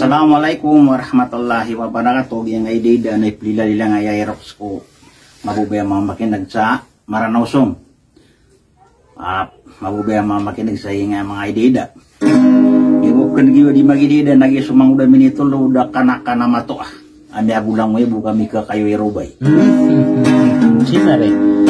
Assalamualaikum warahmatullahi wabarakatuh. Yang ide dan ipilila nila nga yairoks ko mabubaya mga makinig sa Maranawsong. Mabubaya mga makinig sa nga mga ide. Ibu kan giwa di magide dan nagi sumang udah minito lo udah kana mato Anda bulang we buka mika kayo irobay. Sina rin.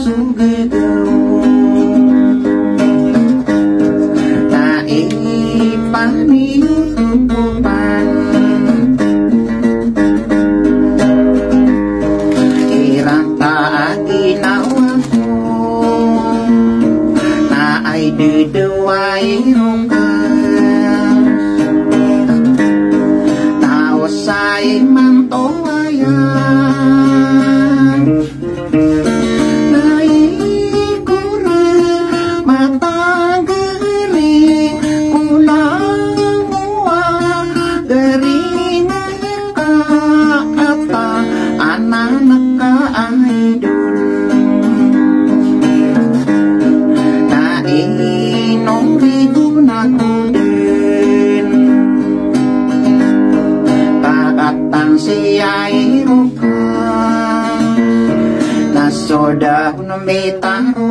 sugedeu ta ipani utupan irata aginawaku na ay dudewai say mantoyan nai kure mata geri kulang gering kata anak ka aidul nai nong riguna tang siyai rupa nasoda no metaro